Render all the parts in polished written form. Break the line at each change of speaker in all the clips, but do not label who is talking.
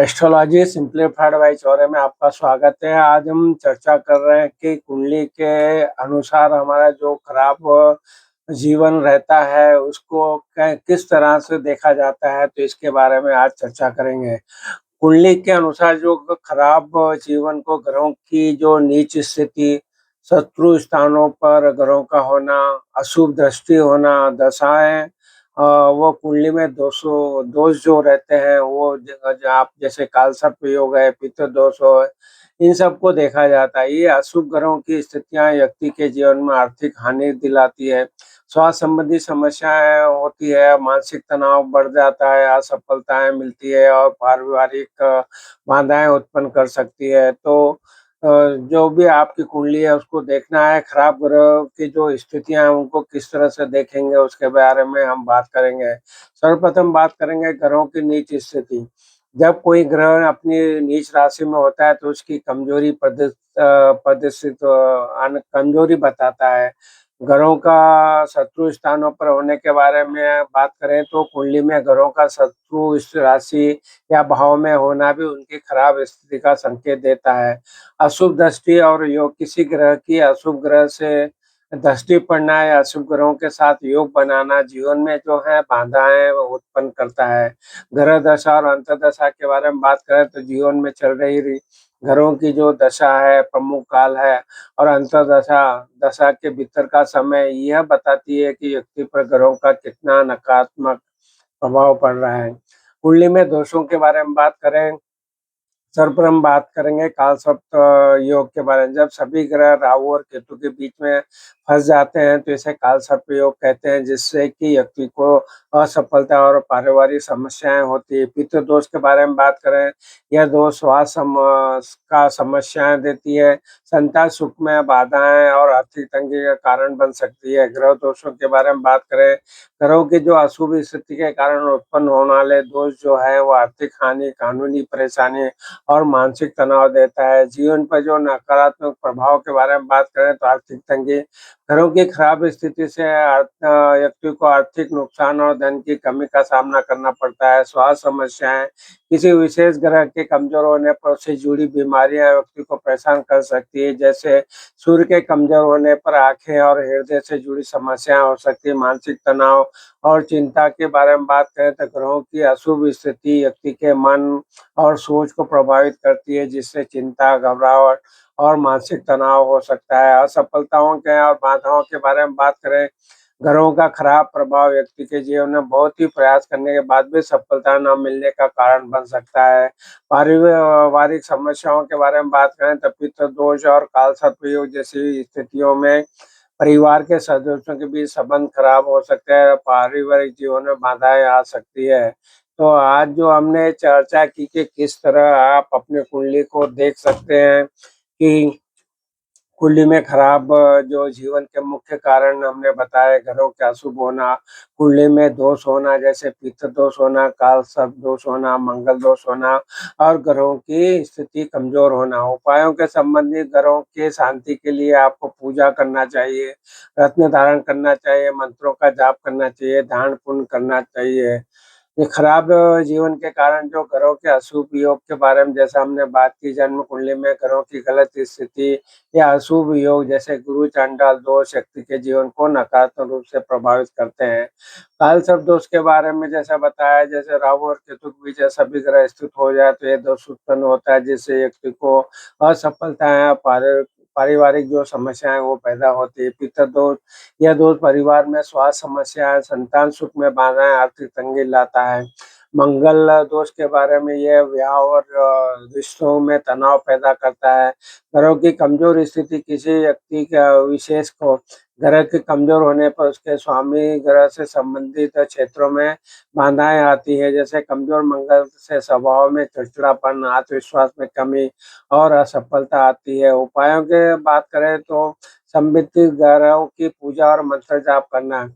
Astrology simplified bye Chaure में आपका स्वागत है। आज हम चर्चा कर रहे हैं कि कुंडली के अनुसार हमारा जो खराब जीवन रहता है, उसको कै किस तरह से देखा जाता है, तो इसके बारे में आज चर्चा करेंगे। कुंडली के अनुसार जो खराब जीवन को ग्रहों की जो नीच स्थिति, शत्रु स्थानों पर ग्रहों का होना, अशुभ दृष्टि होना, दशाएँ वो कुंडली में दोष जो रहते हैं वो आप जैसे कालसर्प योग है, पितृ दोष हो, इन सबको देखा जाता है। ये अशुभ ग्रहों की स्थितियाँ व्यक्ति के जीवन में आर्थिक हानि दिलाती है, स्वास्थ्य संबंधी समस्याएँ होती है, मानसिक तनाव बढ़ जाता है, असफलताएँ मिलती है और पारिवारिक बाधाएँ उत्पन्न कर सकती है। तो जो भी आपकी कुंडली है उसको देखना है, खराब ग्रह की जो स्थितियाँ हैं उनको किस तरह से देखेंगे उसके बारे में हम बात करेंगे। सर्वप्रथम बात करेंगे ग्रहों की नीच स्थिति। जब कोई ग्रह अपनी नीच राशि में होता है तो उसकी कमजोरी प्रदर्शित कमजोरी बताता है। ग्रहों का शत्रु स्थानों पर होने के बारे में बात करें तो कुंडली में ग्रहों का शत्रु इस राशि या भाव में होना भी उनकी खराब स्थिति का संकेत देता है। अशुभ दृष्टि और योग किसी ग्रह की अशुभ ग्रह से दृष्टि पड़ना या अशुभ ग्रहों के साथ योग बनाना जीवन में जो है बाधाएं उत्पन्न करता है। ग्रह दशा और अंतर्दशा के बारे में बात करें तो जीवन में चल रही ग्रहों की जो दशा है, प्रमुख काल है और अंतर्दशा दशा के भीतर का समय यह बताती है कि व्यक्ति पर ग्रहों का कितना नकारात्मक प्रभाव पड़ रहा है। कुंडली में दोषों के बारे में बात करें, सर्वप्रथम बात करेंगे कालसर्प योग के बारे में। जब सभी ग्रह राहु और केतु के बीच में फंस जाते हैं तो इसे कालसर्प योग कहते हैं, जिससे कि व्यक्ति को असफलता और पारिवारिक समस्याएं होती है। पितृ दोष के बारे में बात करें, यह दोष स्वास्थ्य का समस्याएं देती है, संतान सुख में बाधाएं और आर्थिक तंगी का कारण बन सकती है। ग्रह दोषों के बारे में बात करें, ग्रहों की जो अशुभ स्थिति के कारण उत्पन्न होने वाले दोष जो है वो आर्थिक हानि, कानूनी परेशानी और मानसिक तनाव देता है। जीवन पर जो नकारात्मक प्रभाव के बारे में बात करें तो आर्थिक तंगी, घरों की खराब स्थिति से व्यक्ति को आर्थिक नुकसान और धन की कमी का सामना करना पड़ता है। स्वास्थ्य समस्याएं, किसी विशेष ग्रह के कमजोर होने पर उससे जुड़ी बीमारियां व्यक्ति को परेशान कर सकती है, जैसे सूर्य के कमजोर होने पर आंखें और हृदय से जुड़ी समस्याएं हो सकती है। मानसिक तनाव और चिंता के बारे में बात करें तो ग्रहों की अशुभ स्थिति व्यक्ति के मन और सोच को प्रभावित करती है, जिससे चिंता, घबराहट और मानसिक तनाव हो सकता है। असफलताओं के और बाधाओं के बारे में बात करें, ग्रहों का खराब प्रभाव व्यक्ति के जीवन में बहुत ही प्रयास करने के बाद भी सफलता न मिलने का कारण बन सकता है। पारिवारिक समस्याओं के बारे में बात करें तो पितृ दोष और कालसर्प योग जैसी स्थितियों में परिवार के सदस्यों के बीच संबंध खराब हो सकते हैं, पारिवारिक जीवन में बाधाएं आ सकती है। तो आज जो हमने चर्चा की कि किस तरह आप अपनी कुंडली को देख सकते हैं कि कुंडली में खराब जो जीवन के मुख्य कारण हमने बताए, घरों का अशुभ होना, कुंडली में दोष होना जैसे पितृ दोष होना, काल सर्प दोष होना, मंगल दोष होना और ग्रहों की स्थिति कमजोर होना। उपायों के संबंधित ग्रहों के शांति के लिए आपको पूजा करना चाहिए, रत्न धारण करना चाहिए, मंत्रों का जाप करना चाहिए, दान पुण्य करना चाहिए। ये खराब जीवन के कारण जो ग्रहों के अशुभ योग के बारे में जैसा हमने बात की, जन्म कुंडली में ग्रहों की गलत स्थिति या अशुभ योग जैसे गुरु चांडाल दोष व्यक्ति के जीवन को नकारात्मक रूप से प्रभावित करते हैं। काल सर्प दोष के बारे में जैसा बताया, जैसे राहु और केतु के बीच सभी ग्रह स्थित हो जाए तो ये दोष उत्पन्न होता है, जिससे व्यक्ति को असफलताएं, पारिवारिक जो समस्याएं वो पैदा होती है। पितृ दोष, यह दोष परिवार में स्वास्थ्य समस्या, संतान सुख में बाधाएं, आर्थिक तंगी लाता है। मंगल दोष के बारे में यह विवाह और रिश्तों में तनाव पैदा करता है। ग्रहों की कमजोर स्थिति किसी व्यक्ति का विशेष को ग्रह के कमजोर होने पर उसके स्वामी ग्रह से संबंधित क्षेत्रों में बाधाएं आती है, जैसे कमजोर मंगल से स्वभाव में चिड़चिड़ापन, आत्मविश्वास में कमी और असफलता आती है। उपायों की बात करें तो संबंधित ग्रहों की पूजा और मंत्र जाप करना,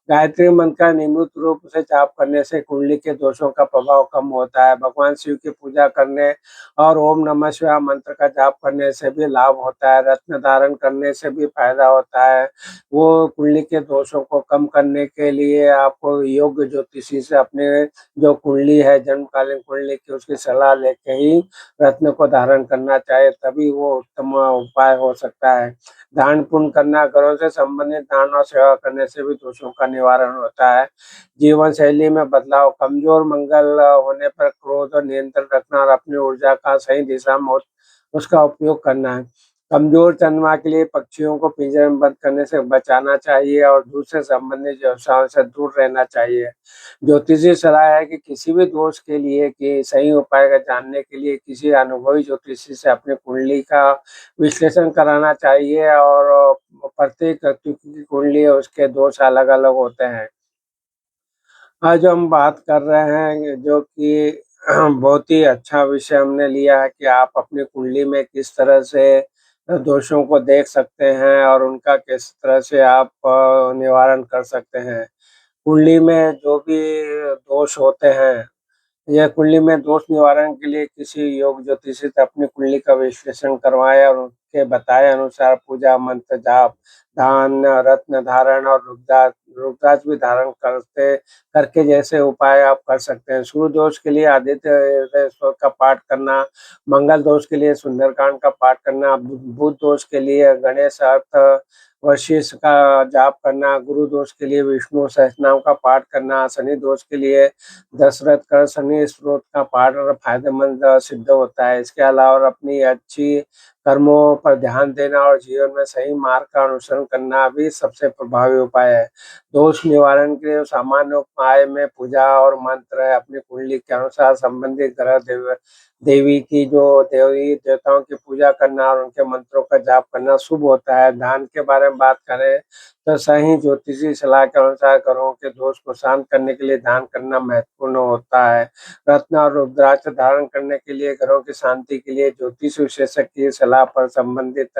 गायत्री मंत्र का नियमित रूप से जाप करने से कुंडली के दोषों का प्रभाव कम होता है। भगवान शिव की पूजा करने और ओम नमः शिवाय मंत्र का जाप करने से भी लाभ होता है। रत्न धारण करने से भी फायदा होता है। वो कुंडली के दोषों को कम करने के लिए आपको योग्य ज्योतिषी से अपने जो कुंडली है, जन्मकालीन कुंडली की, उसकी सलाह लेके ही रत्न को धारण करना चाहिए, तभी वो उत्तम उपाय हो सकता है। दान पुण्य करना, घरों से संबंधित दान और सेवा करने से भी दोषों का निवारण होता है। जीवन शैली में बदलाव, कमजोर मंगल होने पर क्रोध और नियंत्रण रखना और अपनी ऊर्जा का सही दिशा में उसका उपयोग करना है। कमजोर चंद्रमा के लिए पक्षियों को पिंजरे में बंद करने से बचाना चाहिए और दूसरे संबंधित व्यवसायों से दूर रहना चाहिए। ज्योतिषी सलाह है कि किसी भी दोष के लिए कि सही उपाय का जानने के लिए किसी अनुभवी ज्योतिषी से अपनी कुंडली का विश्लेषण कराना चाहिए और प्रत्येक व्यक्ति की कुंडली और उसके दोष अलग-अलग होते हैं। आज हम बात कर रहे हैं जो कि बहुत ही अच्छा विषय हमने लिया है कि आप अपनी कुंडली में किस तरह से दोषों को देख सकते हैं और उनका किस तरह से आप निवारण कर सकते हैं। कुंडली में जो भी दोष होते हैं, यह कुंडली में दोष निवारण के लिए किसी योग ज्योतिषी से अपनी कुंडली का विश्लेषण करवाएं और उनके बताए अनुसार पूजा मंत्र जाप, दान, रत्न धारण और रुद्राक्ष भी धारण करते करके जैसे उपाय आप कर सकते हैं। सूर्य दोष के लिए आदित्य हृदय स्तोत्र का पाठ करना, मंगल दोष के लिए सुंदरकांड का पाठ करना, बुध दोष के लिए गणेश अर्थ वशिष्ठ का जाप करना, गुरु दोष के लिए विष्णु सहस्रनाम का पाठ करना, शनि दोष के लिए दशरथ का शनि स्त्रोत का पाठ फायदेमंद सिद्ध होता है। इसके अलावा अपनी अच्छी कर्मों पर ध्यान देना और जीवन में सही मार्ग का अनुसरण करना भी सबसे प्रभावी उपाय है। दोष निवारण के लिए सामान्य उपाय में पूजा और मंत्र है। अपनी कुंडली के अनुसार संबंधित ग्रह देवी की जो देवी देवताओं की पूजा करना और उनके मंत्रों का जाप करना शुभ होता है। दान के बारे में बात करें तो सही ज्योतिषी सलाह के अनुसार ग्रहों के दोष को शांत करने के लिए दान करना महत्वपूर्ण होता है। रत्न और रुद्राक्ष धारण करने के लिए, घरों की शांति के लिए ज्योतिष विशेषज्ञ की सलाह पर संबंधित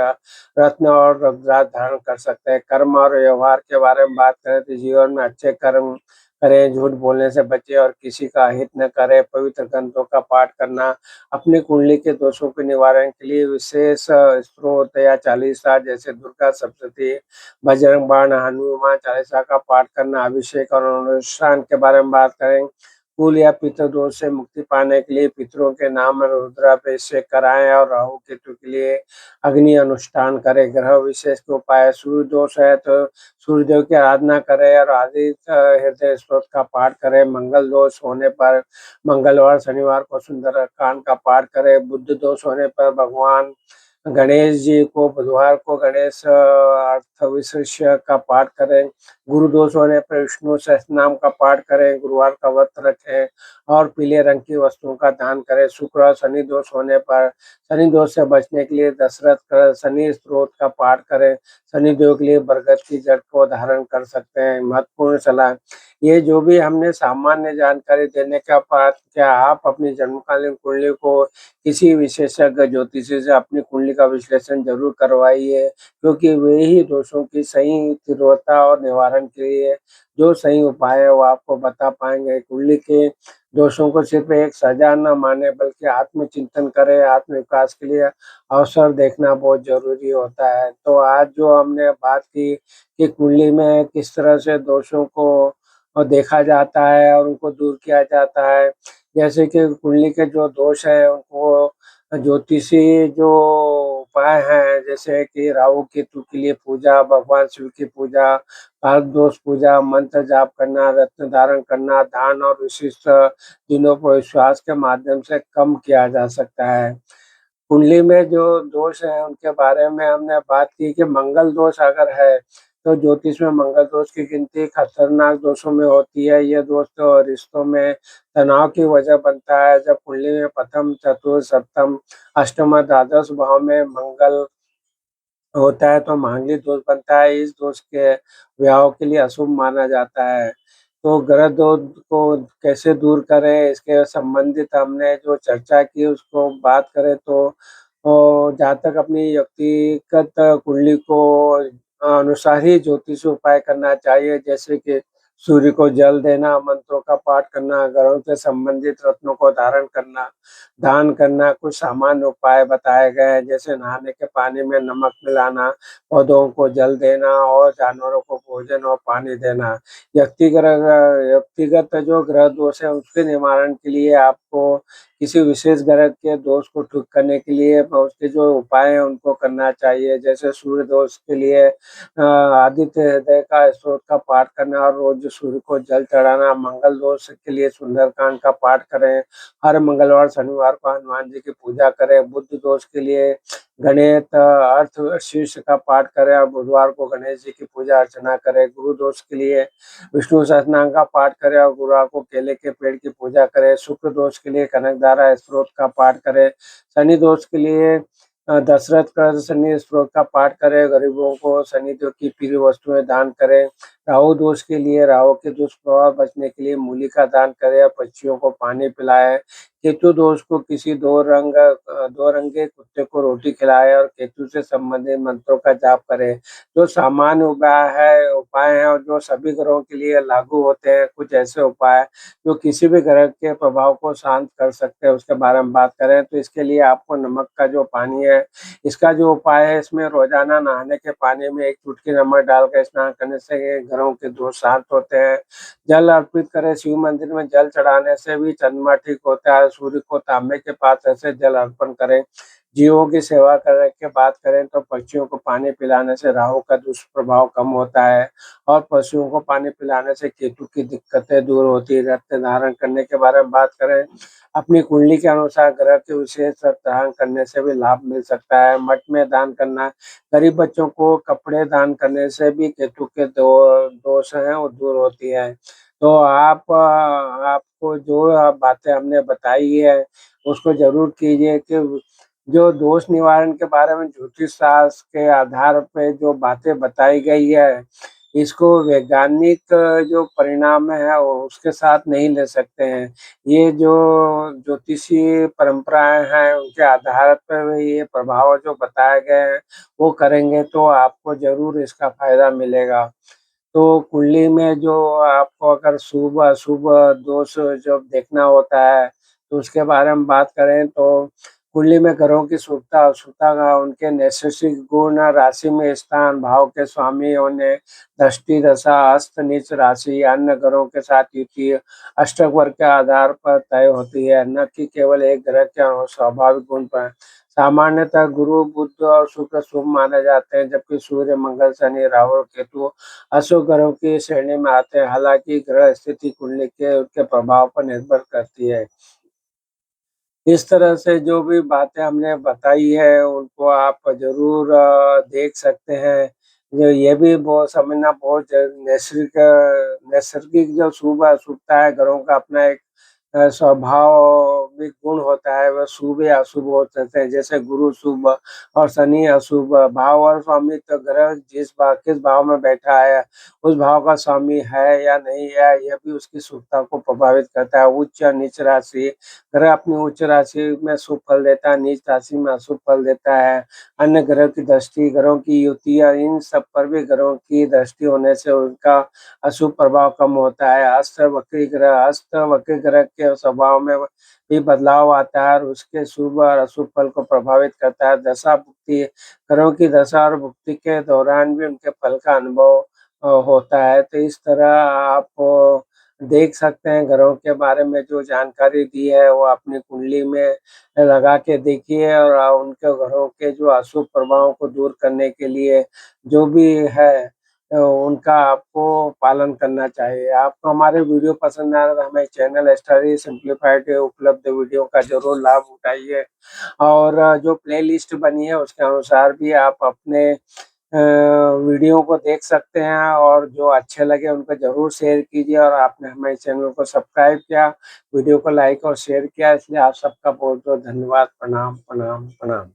रत्न और रुद्राक्ष धारण कर सकते हैं। कर्म और व्यवहार के बारे में बात करें तो जीवन में अच्छे कर्म करें, झूठ बोलने से बचें और किसी का हित न करें। पवित्र ग्रंथों का पाठ करना, अपनी कुंडली के दोषों के निवारण के लिए विशेष स्त्रोत या चालीसा जैसे दुर्गा सप्तशती, बजरंग बाण, हनुमान चालीसा का पाठ करना। अभिषेक और अनुष्ठान के बारे में बात करें, कुल या पितृ दोष से मुक्ति पाने के लिए पितरों के नाम में रुद्राभिषेक कराएं और राहु केतु के लिए अग्नि अनुष्ठान करें। ग्रह विशेष के उपाय, सूर्य दोष है तो सूर्यदेव की आराधना करें और आदित्य हृदय स्तोत्र का पाठ करें। मंगल दोष होने पर मंगलवार शनिवार को सुंदरकांड का पाठ करें। बुध दोष होने पर भगवान गणेश जी को बुधवार को गणेश अर्थविशीर्ष का पाठ करें। गुरु दोष होने पर विष्णु सहस्त्रनाम का पाठ करें। गुरुवार का व्रत रखें और पीले रंग की वस्तुओं का दान करें। शुक्र और शनि दोष होने पर शनि दोष से बचने के लिए दशरथ कर शनि स्त्रोत का पाठ करें। शनि देव के लिए बरगद की जड़ को धारण कर सकते हैं। महत्वपूर्ण सलाह, ये जो भी हमने सामान्य जानकारी देने का बाद क्या आप अपनी जन्मकालीन कुंडली को किसी विशेषज्ञ ज्योतिषी से अपनी कुंडली का विश्लेषण जरूर करवाइए, क्योंकि वे ही दोषों की सही तीव्रता और निवारण के लिए जो सही उपाय है वो आपको बता पाएंगे। कुंडली के दोषों को सिर्फ एक सजा न माने बल्कि आत्मचिंतन करें। आत्मविकास के लिए अवसर देखना बहुत जरूरी होता है। तो आज जो हमने बात की कि कुंडली में किस तरह से दोषों को देखा जाता है और उनको दूर किया जाता है, जैसे कि कुंडली के जो दोष हैं उनको ज्योतिषी जो उपाय हैं, जैसे कि राहु केतु के लिए पूजा, भगवान शिव की पूजा, काल दोष पूजा, मंत्र जाप करना, रत्न धारण करना, दान और विशिष्ट दिनों पर विश्वास के माध्यम से कम किया जा सकता है। कुंडली में जो दोष हैं उनके बारे में हमने बात की कि मंगल दोष अगर है तो ज्योतिष में मंगल दोष की गिनती खतरनाक दोषों में होती है। यह दोष तो रिश्तों में तनाव की वजह बनता है। जब कुंडली में प्रथम, चतुर्थ, सप्तम, अष्टम और द्वादश भाव में मंगल होता है तो मांगलिक दोष बनता है। इस दोष के विवाह के लिए अशुभ माना जाता है। तो ग्रह दोष को कैसे दूर करें, इसके संबंधित हमने जो चर्चा की उसको बात करें तो जहाँ तक अपनी व्यक्तिगत कुंडली को अनुसार ही ज्योतिष उपाय करना चाहिए। जैसे कि सूर्य को जल देना, मंत्रों का पाठ करना, घरों से संबंधित रत्नों को धारण करना, दान करना, कुछ सामान्य उपाय बताए गए हैं, जैसे नहाने के पानी में नमक मिलाना, पौधों को जल देना और जानवरों को भोजन और पानी देना। व्यक्तिगत जो ग्रह दोष है उसके निवारण के लिए आपको किसी विशेष ग्रह के दोष को ठीक करने के लिए उसके जो उपाय हैं उनको करना चाहिए। जैसे सूर्य दोष के लिए आदित्य हृदय का स्तोत्र का पाठ करना और रोज सूर्य को जल चढ़ाना। मंगल दोष के लिए सुंदरकांड का पाठ करें। हर मंगलवार शनिवार को हनुमान जी की पूजा करें। बुध दोष के लिए गणित अर्थ शीर्ष का पाठ करें और बुधवार को गणेश जी की पूजा अर्चना करें। गुरु दोष के लिए विष्णु सहस्त्रनाम का पाठ करें और गुरुवार को केले के पेड़ की पूजा करें। शुक्र दोष के लिए कनकधारा स्तोत्र का पाठ करें। शनि दोष के लिए दशरथ कर शनि स्तोत्र का पाठ करें। गरीबों को शनिदेव की प्रिय वस्तुएं दान करें। राहु दोष के लिए राहु के दुष्प्रभाव बचने के लिए मूली का दान करें और पक्षियों को पानी पिलाएं। केतु दोष को किसी दो रंगे कुत्ते को रोटी खिलाए और केतु से संबंधित मंत्रों का जाप करें। जो सामान्य उपाय हैं और जो सभी ग्रहों के लिए लागू होते हैं। कुछ ऐसे उपाय जो किसी भी ग्रह के प्रभाव को शांत कर सकते हैं, उसके बारे में बात करें तो इसके लिए आपको नमक का जो पानी है, इसका जो उपाय है, इसमें रोजाना नहाने के पानी में एक चुटकी नमक डालकर स्नान करने से ये ग्रहों के दोष शांत होते हैं। जल अर्पित करें। शिव मंदिर में जल चढ़ाने से भी चंद्रमा ठीक होता है। सूर्य को तांबे के पात्र से जल अर्पण करें। जीवों की सेवा करने की बात करें तो पक्षियों को पानी पिलाने से राहु का दुष्प्रभाव कम होता है और पशुओं को पानी पिलाने से केतु की दिक्कतें दूर होती है। रत्न धारण करने के बारे में बात करें, अपनी कुंडली के अनुसार ग्रह के विशेष रत्न धारण करने से भी लाभ मिल सकता है। मठ में दान करना, गरीब बच्चों को कपड़े दान करने से भी केतु के दोष हैं वो दूर होती है। तो आपको जो बातें हमने बताई है उसको जरूर कीजिए कि जो दोष निवारण के बारे में ज्योतिष शास्त्र के आधार पे जो बातें बताई गई है, इसको वैज्ञानिक जो परिणाम है वो उसके साथ नहीं ले सकते हैं। ये जो ज्योतिषीय परंपराएं हैं उनके आधार पर ये प्रभाव जो बताए गए हैं वो करेंगे तो आपको जरूर इसका फायदा मिलेगा। तो कुंडली में जो आपको अगर शुभ अशुभ दोष जब देखना होता है तो उसके बारे में बात करें तो कुंडली में ग्रहों की शुभता अशुभता का उनके नैसर्गिक गुण, राशि में स्थान, भाव के स्वामी होने, दृष्टि दशा अस्त नीच राशि अन्य ग्रहों के साथ युति अष्टक वर्ग के आधार पर तय होती है, न कि केवल एक ग्रह के स्वाभाविक गुण पर। सामान्यतः गुरु बुध और शुक्र शुभ माने जाते हैं, जबकि सूर्य मंगल शनि राहु और केतु अशुभ ग्रहों की श्रेणी में आते हैं। हालांकि ग्रह स्थिति कुंडली के उनके प्रभाव पर निर्भर करती है। इस तरह से जो भी बातें हमने बताई है उनको आप ज़रूर देख सकते हैं। जो ये भी बहुत समझना बहुत नैसर्गिक जो शुभ अशुभता है ग्रहों का अपना एक स्वाभाविक गुण होता है, वह शुभ या अशुभ हो सकते हैं। जैसे गुरु शुभ और शनि अशुभ। भाव और स्वामित्व ग्रह किस भाव में बैठा है, उस भाव का स्वामी है या नहीं है, यह भी उसकी शुभता को प्रभावित करता है। उच्च और नीच राशि ग्रह अपनी उच्च राशि में शुभ फल देता है, नीच राशि में अशुभ फल देता है। अन्य ग्रह की दृष्टि, ग्रहों की युतियाँ, इन सब पर भी ग्रहों की दृष्टि होने से उनका अशुभ प्रभाव कम होता है। अस्त वक्री ग्रह के स्वभाव में भी बदलाव आता है और उसके शुभ और अशुभ फल को प्रभावित करता है। दशा भुक्ति ग्रहों की दशा और भुक्ति के दौरान भी उनके फल का अनुभव होता है। तो इस तरह आप देख सकते हैं ग्रहों के बारे में जो जानकारी दी है वो अपनी कुंडली में लगा के देखिए और उनके ग्रहों के जो अशुभ प्रभावों को दूर करने के लिए जो भी है उनका आपको पालन करना चाहिए। आपको हमारे वीडियो पसंद आए तो हमारे चैनल स्टडी सिंप्लीफाइड उपलब्ध वीडियो का जरूर लाभ उठाइए और जो प्लेलिस्ट बनी है उसके अनुसार भी आप अपने वीडियो को देख सकते हैं और जो अच्छे लगे उनको ज़रूर शेयर कीजिए। और आपने हमारे चैनल को सब्सक्राइब किया, वीडियो को लाइक और शेयर किया, इसलिए आप सबका बहुत बहुत धन्यवाद। प्रणाम प्रणाम प्रणाम।